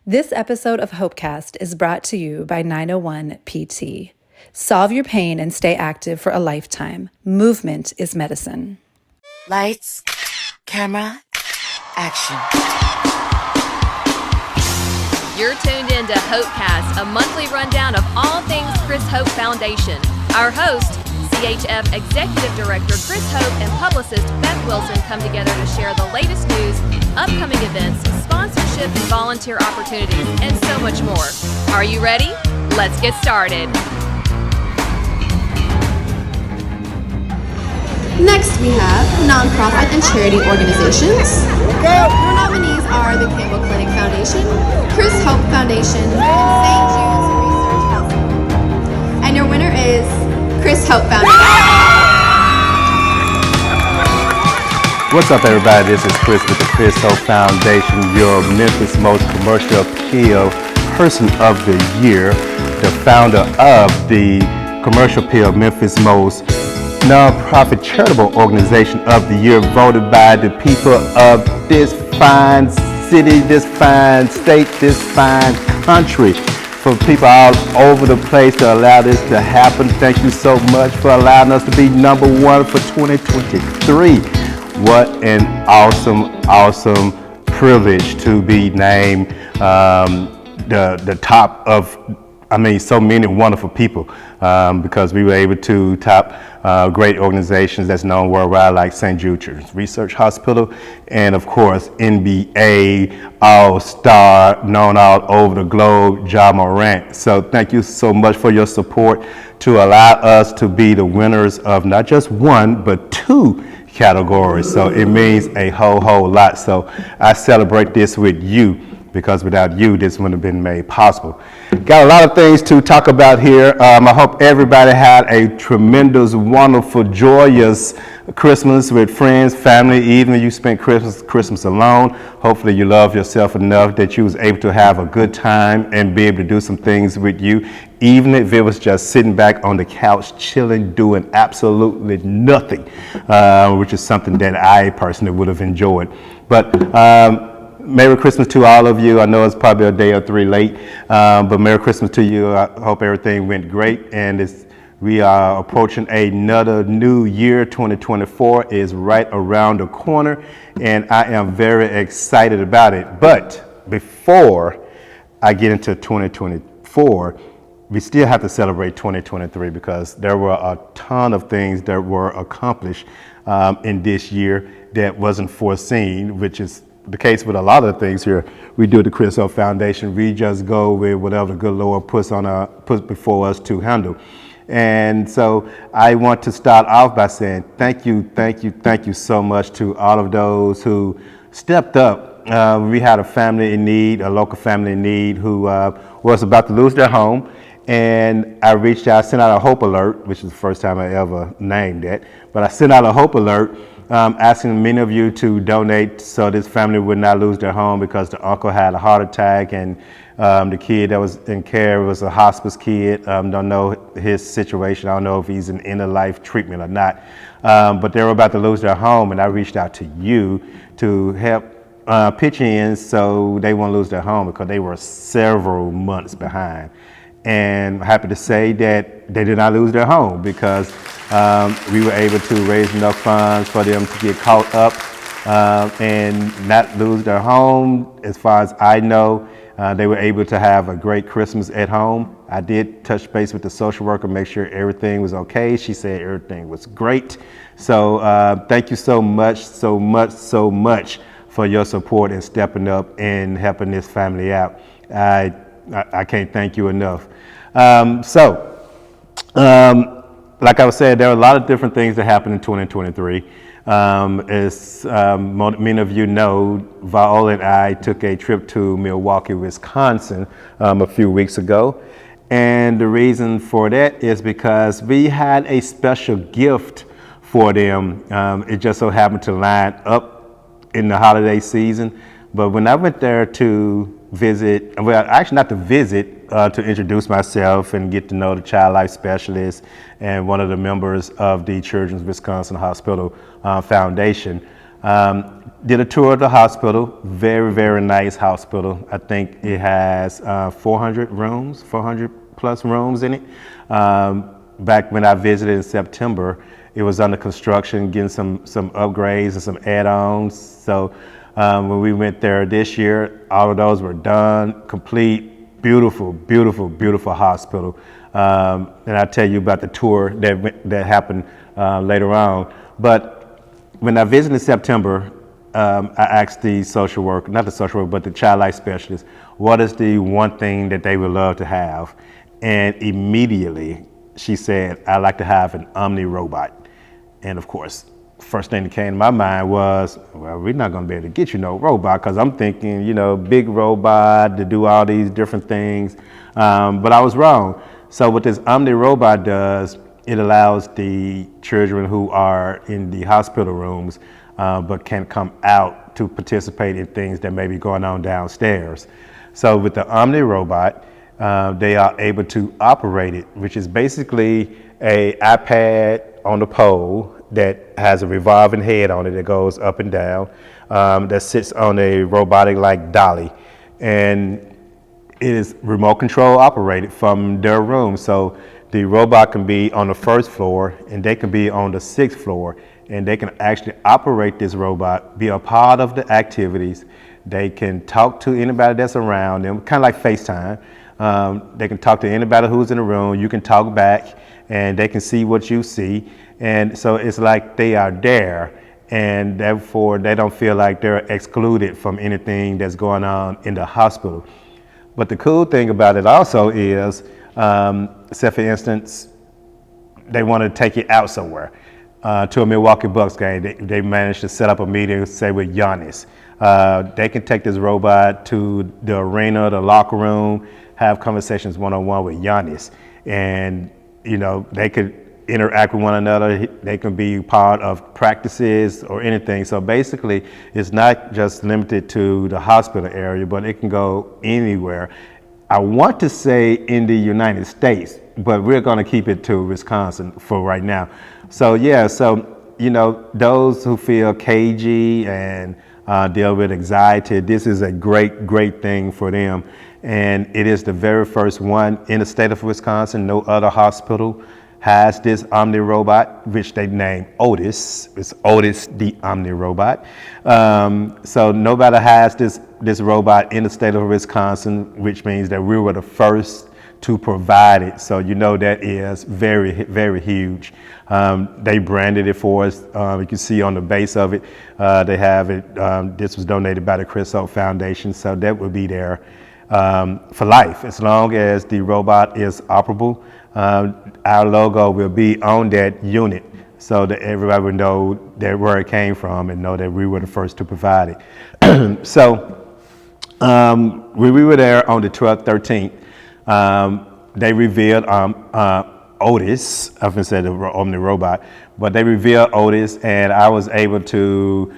This episode of Hopecast is brought to you by 901 PT. Solve your pain and stay active for a lifetime. Movement is medicine. Lights, camera, action. You're tuned in to Hopecast, a monthly rundown of all things Chris Hope Foundation. Our host, CHF Executive Director Chris Hope and publicist Beth Wilson come together to share the latest news, upcoming events, sponsorship and volunteer opportunities, and so much more. Are you ready? Let's get started. Next, we have nonprofit and charity organizations. Your nominees are the Campbell Clinic Foundation, Chris Hope Foundation, and St. Jude's Research Hospital. And your winner is Chris Hope Foundation. What's up, everybody? This is Chris with the Chris Hope Foundation, your Memphis' most commercial appeal person of the year, the founder of the commercial appeal Memphis' most nonprofit charitable organization of the year, voted by the people of this fine city, this fine state, this fine country, for people all over the place to allow this to happen. Thank you so much for allowing us to be number one for 2023. What an awesome privilege to be named the top of, so many wonderful people, because we were able to top great organizations that's known worldwide, like St. Jude's Research Hospital, and of course NBA All-Star, known all over the globe, Ja Morant. So thank you so much for your support to allow us to be the winners of not just one, but two categories. So it means a whole lot. So I celebrate this with you, because without you, this wouldn't have been made possible. Got a lot of things to talk about here. I hope everybody had a tremendous, wonderful, joyous Christmas with friends, family. Even if you spent Christmas alone, hopefully you love yourself enough that you was able to have a good time and be able to do some things with you, even if it was just sitting back on the couch, chilling, doing absolutely nothing, which is something that I personally would have enjoyed. But Merry Christmas to all of you. I know it's probably a day or three late, but Merry Christmas to you. I hope everything went great, and we are approaching another new year. 2024 is right around the corner, and I am very excited about it. But before I get into 2024, we still have to celebrate 2023, because there were a ton of things that were accomplished in this year that wasn't foreseen, which is the case with a lot of things here we do at the Chris Hope Foundation. We just go with whatever the good Lord puts before us to handle. And so I want to start off by saying thank you so much to all of those who stepped up. We had a family in need, a local family in need, who was about to lose their home. And I reached out, sent out a hope alert, which is the first time I ever named it, but I sent out a hope alert asking many of you to donate so this family would not lose their home, because the uncle had a heart attack, and the kid that was in care was a hospice kid. Don't know his situation. I don't know if he's in end-of-life treatment or not, but they were about to lose their home, and I reached out to you to help pitch in so they won't lose their home, because they were several months behind. And I'm happy to say that they did not lose their home, because we were able to raise enough funds for them to get caught up and not lose their home. As far as I know, they were able to have a great Christmas at home. I did touch base with the social worker, make sure everything was okay. She said everything was great. So thank you so much for your support and stepping up and helping this family out. I can't thank you enough. Like I was saying, there are a lot of different things that happened in 2023. As many of you know, Viola and I took a trip to Milwaukee, Wisconsin a few weeks ago. And the reason for that is because we had a special gift for them. It just so happened to line up in the holiday season. But when I went there to visit, well, actually not to visit, to introduce myself and get to know the child life specialist and one of the members of the Children's Wisconsin Hospital Foundation. Did a tour of the hospital. Very, very nice hospital. I think it has 400 rooms, 400 plus rooms in it. Back when I visited in September, it was under construction, getting some upgrades and some add-ons. So when we went there this year, all of those were done, complete, beautiful, beautiful, beautiful hospital. And I'll tell you about the tour that happened later on. But when I visited in September, I asked the social worker, not the social worker, but the child life specialist, what is the one thing that they would love to have? And immediately she said, I'd like to have an Omni Robot. And of course, first thing that came to my mind was, well, we're not going to be able to get you no robot, because I'm thinking, you know, big robot to do all these different things. But I was wrong. So what this Omni Robot does, it allows the children who are in the hospital rooms but can't come out to participate in things that may be going on downstairs. So with the Omni Robot, they are able to operate it, which is basically a iPad on the pole that has a revolving head on it that goes up and down, that sits on a robotic like dolly. And it is remote control operated from their room. So the robot can be on the first floor and they can be on the 6th floor, and they can actually operate this robot, be a part of the activities. They can talk to anybody that's around them, kind of like FaceTime. They can talk to anybody who's in the room. You can talk back and they can see what you see. And so it's like they are there, and therefore they don't feel like they're excluded from anything that's going on in the hospital. But the cool thing about it also is, say for instance, they want to take it out somewhere, to a Milwaukee Bucks game. They managed to set up a meeting, say with Giannis. They can take this robot to the arena, the locker room, have conversations one-on-one with Giannis. And, you know, they could interact with one another. They can be part of practices or anything. So basically, it's not just limited to the hospital area, but it can go anywhere. I want to say in the United States, but we're going to keep it to Wisconsin for right now. So yeah, so, you know, those who feel cagey and deal with anxiety, this is a great, great thing for them. And it is the very first one in the state of Wisconsin. No other hospital has this Omni Robot, which they named Otis. It's Otis, the Omni Robot. So nobody has this robot in the state of Wisconsin, which means that we were the first to provide it. So you know that is very, very huge. They branded it for us. You can see on the base of it, they have it. This was donated by the Chris Hope Foundation, so that will be there for life, as long as the robot is operable. Our logo will be on that unit so that everybody would know that where it came from and know that we were the first to provide it. So when we were there on the 12th, 13th, they revealed Otis. I haven't said the Omni Robot, but they revealed Otis, and I was able to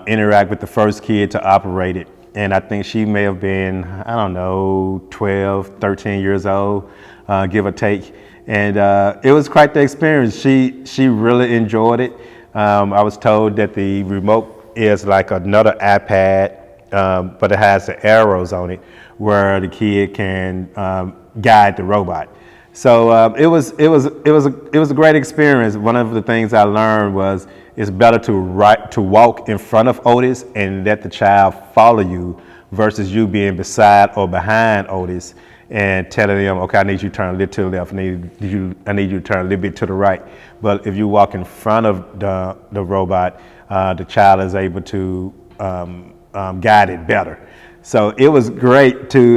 interact with the first kid to operate it. And I think she may have been, I don't know, 12, 13 years old, give or take. And it was quite the experience. She really enjoyed it. I was told that the remote is like another iPad, but it has the arrows on it where the kid can guide the robot. So it was a great experience. One of the things I learned was it's better to walk in front of Otis and let the child follow you versus you being beside or behind Otis and telling them, okay, I need you to turn a little to the left, I need you to turn a little bit to the right. But if you walk in front of the robot, the child is able to guide it better. So it was great to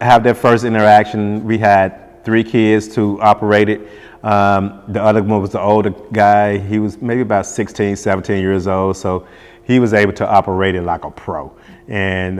have that first interaction. We had 3 kids to operate it. The other one was the older guy. He was maybe about 16, 17 years old. So he was able to operate it like a pro. And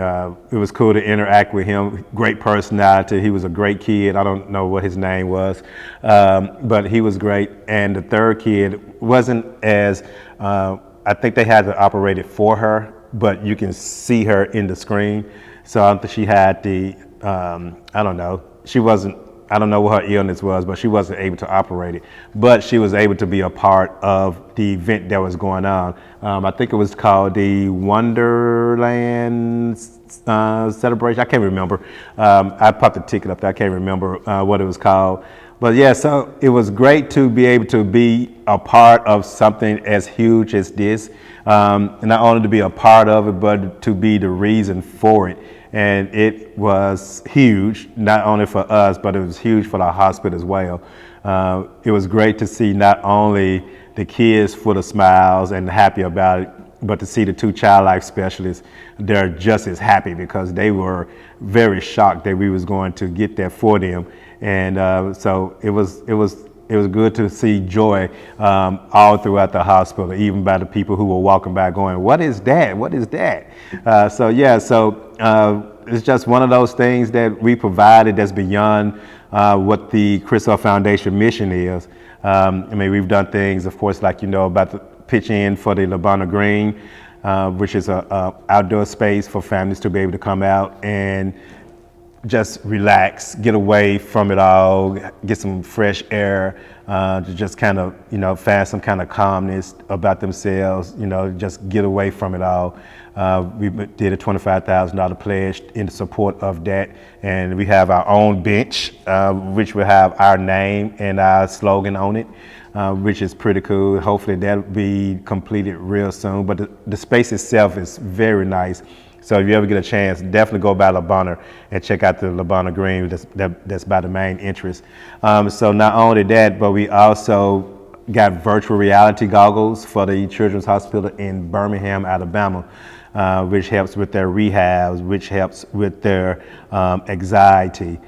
it was cool to interact with him. Great personality. He was a great kid. I don't know what his name was, but he was great. And the third kid wasn't as, I think they had to operate it for her, but you can see her in the screen. So I think she had the, I don't know, she wasn't, I don't know what her illness was, but she wasn't able to operate it. But she was able to be a part of the event that was going on. I think it was called the Wonderland celebration. I can't remember. I popped the ticket up there. I can't remember what it was called. But yeah, so it was great to be able to be a part of something as huge as this. And not only to be a part of it, but to be the reason for it. And it was huge, not only for us, but it was huge for the hospital as well. It was great to see not only the kids full of smiles and happy about it, but to see the two child life specialists, they're just as happy because they were very shocked that we was going to get that for them. And so it was good to see joy all throughout the hospital, even by the people who were walking by going, "What is that? What is that?" It's just one of those things that we provided that's beyond what the Chris Hope Foundation mission is. I mean, we've done things, of course, like, about the pitch in for the Labana Green, which is a outdoor space for families to be able to come out and just relax, get away from it all, get some fresh air, to just kind of, find some kind of calmness about themselves, just get away from it all. We did a $25,000 pledge in support of that, and we have our own bench, which will have our name and our slogan on it, which is pretty cool. Hopefully that'll be completed real soon, but the space itself is very nice. So if you ever get a chance, definitely go by Labana and check out the Labana Green that's by the main entrance. So not only that, but we also got virtual reality goggles for the Children's Hospital in Birmingham, Alabama, which helps with their rehabs, which helps with their anxiety,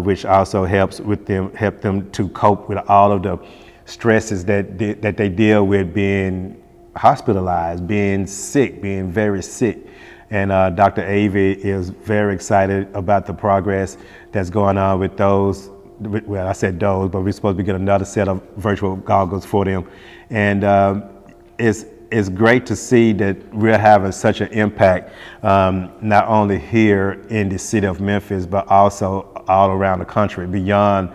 which also help them to cope with all of the stresses that they deal with being hospitalized, being sick, being very sick. And Dr. Avey is very excited about the progress that's going on with those. Well, I said those, but we're supposed to get another set of virtual goggles for them. And it's great to see that we're having such an impact, not only here in the city of Memphis, but also all around the country, beyond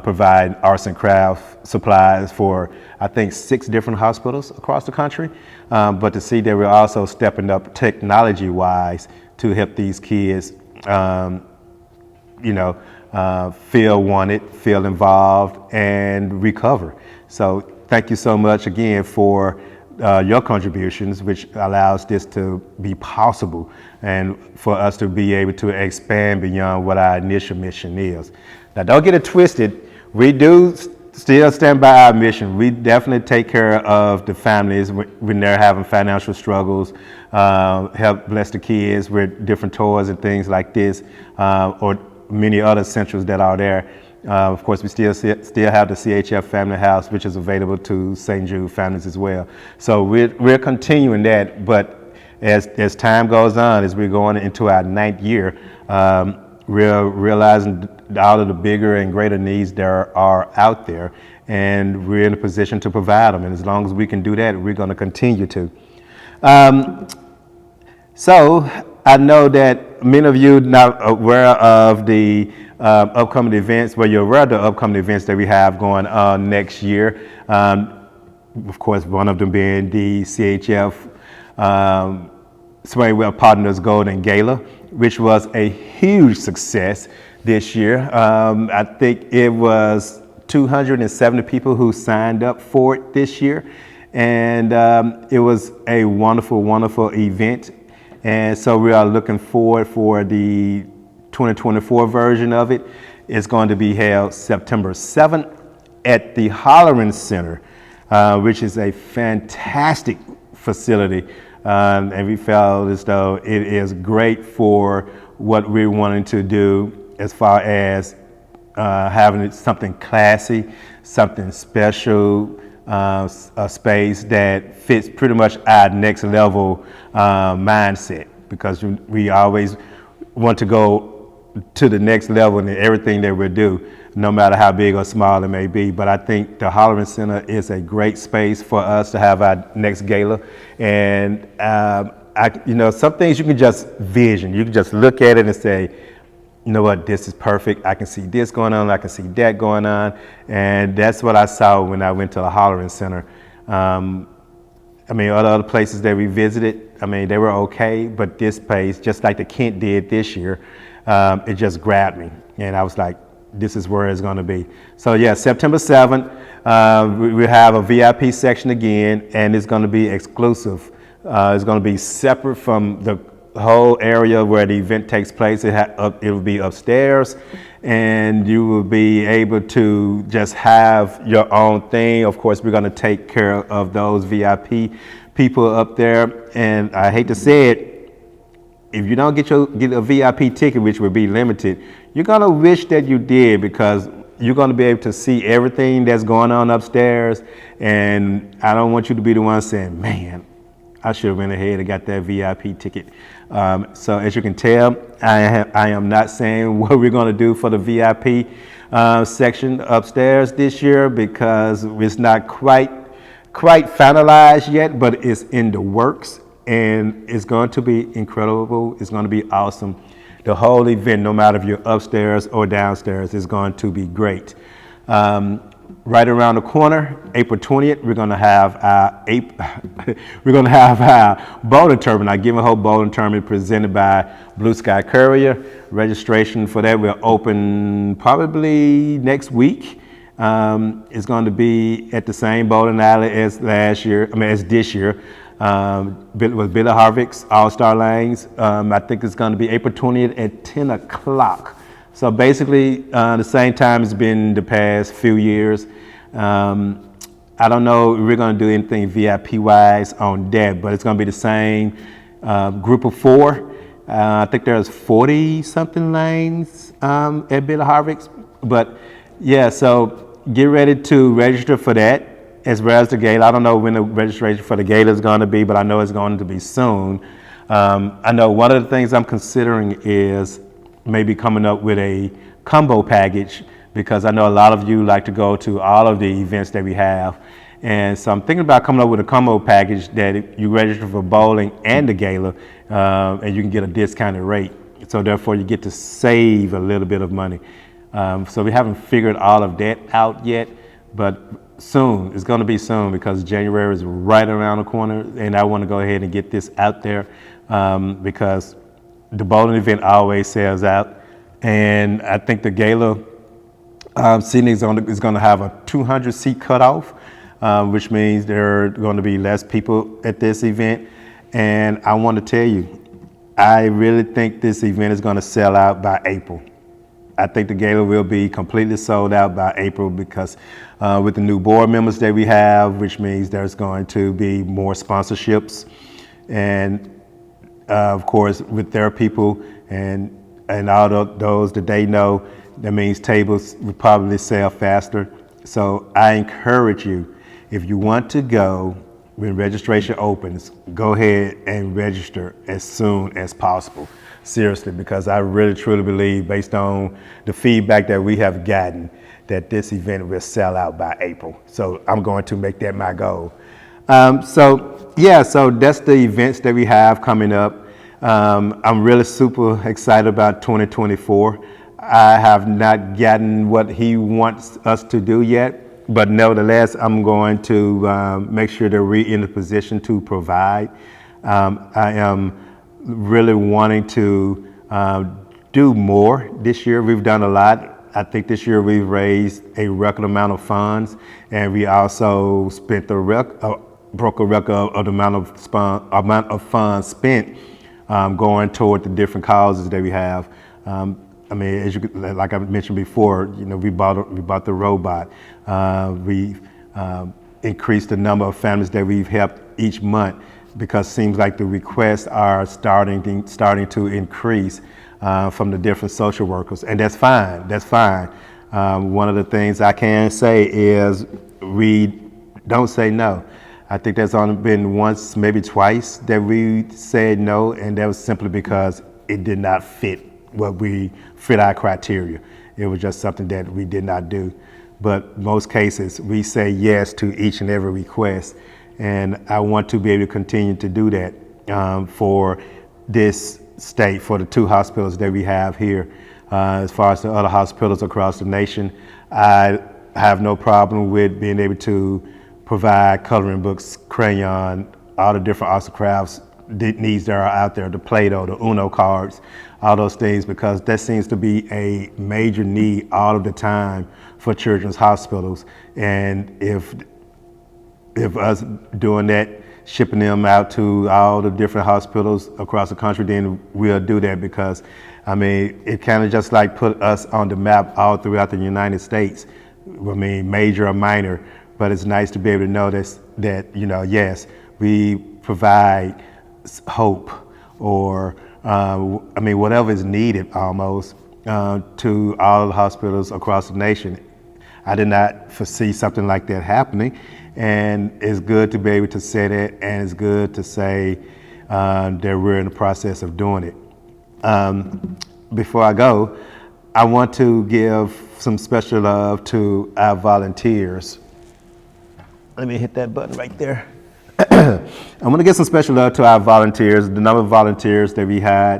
providing arts and craft supplies for, I think, 6 different hospitals across the country. But to see that we're also stepping up technology-wise to help these kids, feel wanted, feel involved, and recover. So thank you so much again for your contributions, which allows this to be possible and for us to be able to expand beyond what our initial mission is. Now, don't get it twisted. We do still stand by our mission. We definitely take care of the families when they're having financial struggles, help bless the kids with different toys and things like this, or many other essentials that are there. Of course, we still have the CHF Family House, which is available to St. Jude families as well. So we're continuing that, but as time goes on, as we're going into our 9th year, we're realizing all of the bigger and greater needs there are out there, and we're in a position to provide them. And as long as we can do that, we're going to continue to. So I know that many of you are not aware of the upcoming events, well, you're aware of the upcoming events that we have going on next year. Of course, one of them being the CHF Swingwell Partners Golden Gala, which was a huge success this year. I think it was 270 people who signed up for it this year. And it was a wonderful, wonderful event. And so we are looking forward for the 2024 version of it. It's going to be held September 7th at the Hollering Center, which is a fantastic facility. And we felt as though it is great for what we're wanting to do as far as having something classy, something special, a space that fits pretty much our next level mindset, because we always want to go to the next level in everything that we do, no matter how big or small it may be. But I think the Hollering Center is a great space for us to have our next gala. And some things you can just vision. You can just look at it and say, you know what, this is perfect. I can see this going on, I can see that going on. And that's what I saw when I went to the Hollering Center. Other places that we visited, they were okay, but this place, just like the Kent did this year, it just grabbed me. And I was like, this is where it's gonna be. So yeah, September 7th, we have a VIP section again, and it's gonna be exclusive. It's gonna be separate from the whole area where the event takes place. It will be upstairs, and you will be able to just have your own thing. Of course, we're going to take care of those VIP people up there. And I hate to say it, if you don't get a VIP ticket, which will be limited, you're going to wish that you did, because you're going to be able to see everything that's going on upstairs. And I don't want you to be the one saying, man, I should have went ahead and got that VIP ticket. So as you can tell, I am not saying what we're going to do for the VIP section upstairs this year, because it's not quite finalized yet, but it's in the works, and it's going to be incredible. It's going to be awesome. The whole event, no matter if you're upstairs or downstairs, is going to be great. Right around the corner, April 20th, we're going to have our bowling tournament, our Give and Hope bowling tournament, presented by Blue Sky Courier. Registration for that will open probably next week. It's going to be at the same bowling alley as this year. With Billy Harvick's All-Star Lanes. I think it's going to be April 20th at 10 o'clock. So basically, the same time it's been the past few years. I don't know if we're going to do anything VIP-wise on that, but it's going to be the same group of 4. I think there's 40-something lanes at Billy Harvick's. But yeah, so get ready to register for that, as well as the gala. I don't know when the registration for the gala is going to be, but I know it's going to be soon. I know one of the things I'm considering is maybe coming up with a combo package, because I know a lot of you like to go to all of the events that we have. And so I'm thinking about coming up with a combo package that you register for bowling and the gala, and you can get a discounted rate. So therefore you get to save a little bit of money. So we haven't figured all of that out yet, but soon, it's gonna be soon, because January is right around the corner, and I wanna go ahead and get this out there, because the bowling event always sells out. And I think the gala seating is going to have a 200 seat cutoff, which means there are going to be less people at this event. And I want to tell you, I really think this event is going to sell out by April. I think the gala will be completely sold out by April, because with the new board members that we have, which means there's going to be more sponsorships, and of course, with their people and all of those that they know, that means tables will probably sell faster. So I encourage you, if you want to go when registration opens, go ahead and register as soon as possible. Seriously, because I really truly believe, based on the feedback that we have gotten, that this event will sell out by April. So I'm going to make that my goal. So that's the events that we have coming up. I'm really super excited about 2024. I have not gotten what he wants us to do yet, but nevertheless, I'm going to make sure that we're in a position to provide. I am really wanting to do more this year. We've done a lot. I think this year we've raised a record amount of funds, and we also spent broke a record of the amount of funds spent going toward the different causes that we have. Like I mentioned before, we bought the robot. We've increased the number of families that we've helped each month, because it seems like the requests are starting to increase from the different social workers, and that's fine. That's fine. One of the things I can say is we don't say no. I think there's only been once, maybe twice, that we said no, and that was simply because it did not fit our criteria. It was just something that we did not do. But most cases, we say yes to each and every request, and I want to be able to continue to do that for this state, for the 2 hospitals that we have here. as far as the other hospitals across the nation. I have no problem with being able to provide coloring books, crayon, all the different arts and crafts needs that are out there, the Play-Doh, the Uno cards, all those things, because that seems to be a major need all of the time for children's hospitals. And if us doing that, shipping them out to all the different hospitals across the country, then we'll do that, because I mean, it kind of just like put us on the map all throughout the United States. I mean, major or minor, but it's nice to be able to notice that, you know, yes, we provide hope, or I mean, whatever is needed almost to all the hospitals across the nation. I did not foresee something like that happening, and it's good to be able to say that, and it's good to say that we're in the process of doing it. Before I go, I want to give some special love to our volunteers. Let me hit that button right there. I want to give some special love to our volunteers. The number of volunteers that we had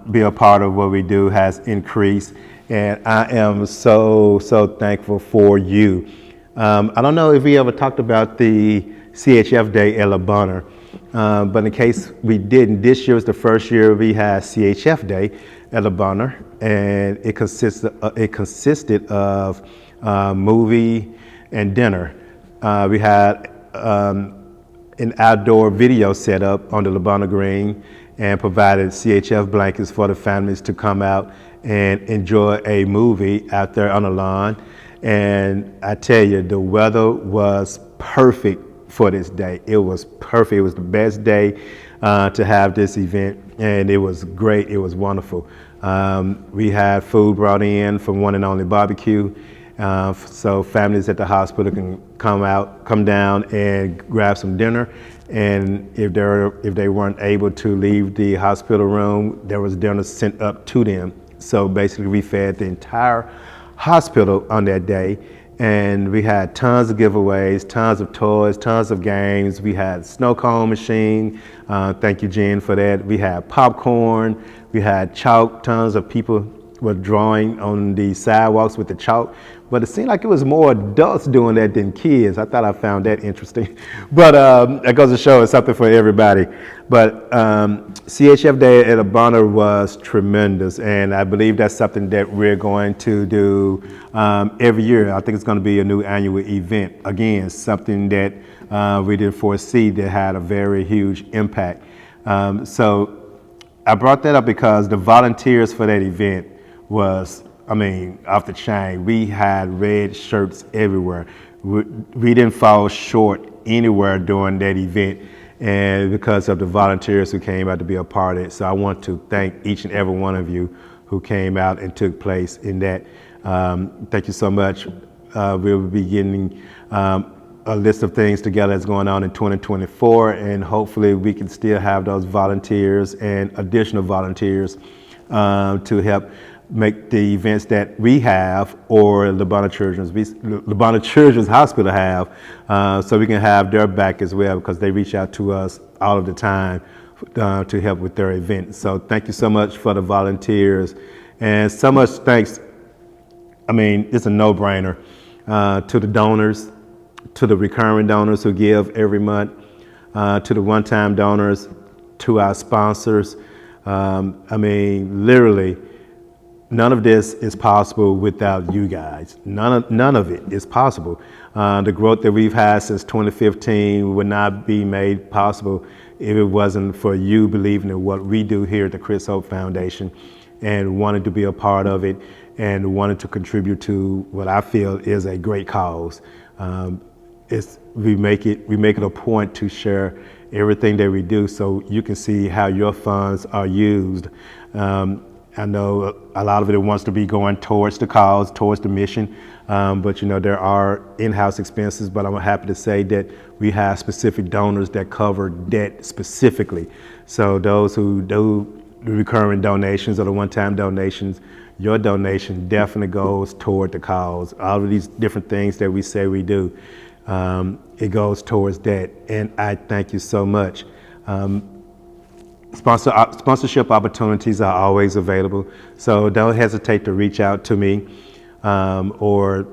be a part of what we do has increased, and I am so thankful for you. I don't know if we ever talked about the CHF Day at Le Bonheur, but in case we didn't, this year was the first year we had CHF Day at Le Bonheur, and it consisted of movie and dinner. We had an outdoor video set up on the Le Bonheur Green, and provided CHF blankets for the families to come out and enjoy a movie out there on the lawn. And I tell you, the weather was perfect for this day. It was perfect. It was the best day to have this event, and it was great. It was wonderful. We had food brought in from One and Only Barbecue, so families at the hospital can come down and grab some dinner. And if they weren't able to leave the hospital room, there was dinner sent up to them. So basically, we fed the entire hospital on that day, and we had tons of giveaways, tons of toys, tons of games. We had snow cone machine. Thank you, Jen, for that. We had popcorn. We had chalk. Tons of people were drawing on the sidewalks with the chalk, but it seemed like it was more adults doing that than kids. I thought I found that interesting, but it goes to show it's something for everybody. But CHF Day at Le Bonheur was tremendous, and I believe that's something that we're going to do every year. I think it's going to be a new annual event. Again, something that we didn't foresee that had a very huge impact. So I brought that up because the volunteers for that event was, I mean, off the chain. We had red shirts everywhere. We didn't fall short anywhere during that event, and because of the volunteers who came out to be a part of it. So I want to thank each and every one of you who came out and took place in that. Thank you so much. We'll be getting a list of things together that's going on in 2024, and hopefully we can still have those volunteers and additional volunteers to help make the events that we have, or Le Bonheur Children's Hospital have, so we can have their back as well, because they reach out to us all of the time to help with their event. So thank you so much for the volunteers, and so much thanks. I mean, it's a no-brainer to the donors, to the recurring donors who give every month, to the one-time donors, to our sponsors. I mean, literally, none of this is possible without you guys. None of it is possible. The growth that we've had since 2015 would not be made possible if it wasn't for you believing in what we do here at the Chris Hope Foundation, and wanting to be a part of it, and wanting to contribute to what I feel is a great cause. We make it a point to share everything that we do, so you can see how your funds are used. I know a lot of it wants to be going towards the cause, towards the mission, but you know, there are in-house expenses, but I'm happy to say that we have specific donors that cover debt specifically. So those who do the recurring donations or the one-time donations, your donation definitely goes toward the cause. All of these different things that we say we do, it goes towards that, and I thank you so much. Sponsorship opportunities are always available, so don't hesitate to reach out to me, or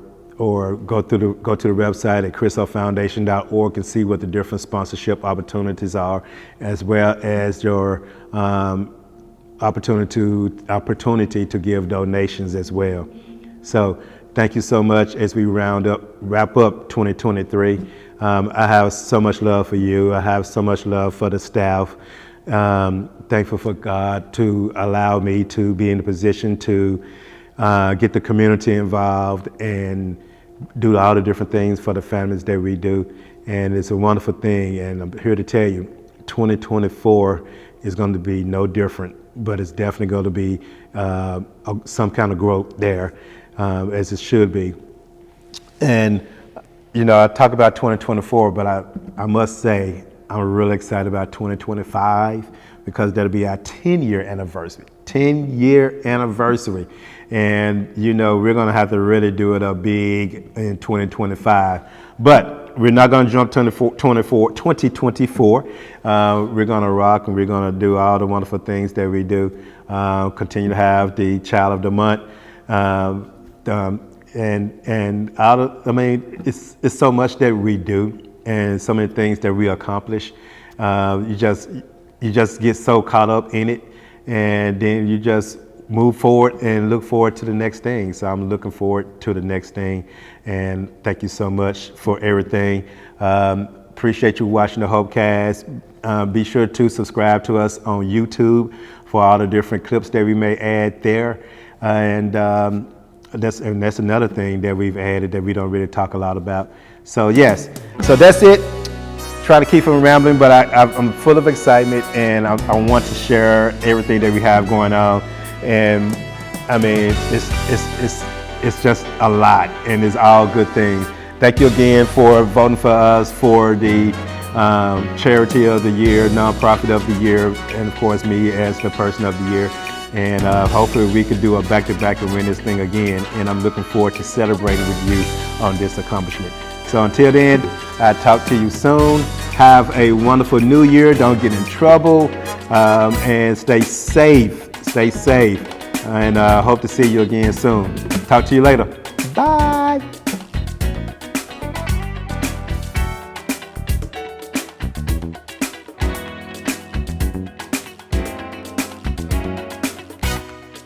go to the website at chrishopefoundation.org and see what the different sponsorship opportunities are, as well as your opportunity to give donations as well. So thank you so much as we wrap up 2023. I have so much love for you. I have so much love for the staff. Thankful for God to allow me to be in a position to get the community involved and do all the different things for the families that we do. And it's a wonderful thing. And I'm here to tell you, 2024 is going to be no different, but it's definitely going to be some kind of growth there, as it should be. And, you know, I talk about 2024, but I must say, I'm really excited about 2025 because that'll be our 10-year anniversary. 10-year anniversary. And, you know, we're going to have to really do it up big in 2025. But we're not going to jump to 2024. We're going to rock, and we're going to do all the wonderful things that we do. Continue to have the Child of the Month. It's so much that we do, and so many things that we accomplish. You just get so caught up in it, and then you just move forward and look forward to the next thing. So I'm looking forward to the next thing, and thank you so much for everything. Appreciate you watching the Hopecast. Be sure to subscribe to us on YouTube for all the different clips that we may add there, and that's another thing that we've added that we don't really talk a lot about. So yes, so that's it. Try to keep from rambling, but I'm full of excitement, and I want to share everything that we have going on. And I mean, it's just a lot, and it's all good things. Thank you again for voting for us for the Charity of the Year, Nonprofit of the Year, and of course me as the Person of the Year. And hopefully we could do a back-to-back and win this thing again. And I'm looking forward to celebrating with you on this accomplishment. So until then, I'll talk to you soon. Have a wonderful new year. Don't get in trouble, and stay safe. Stay safe. And hope to see you again soon. Talk to you later. Bye.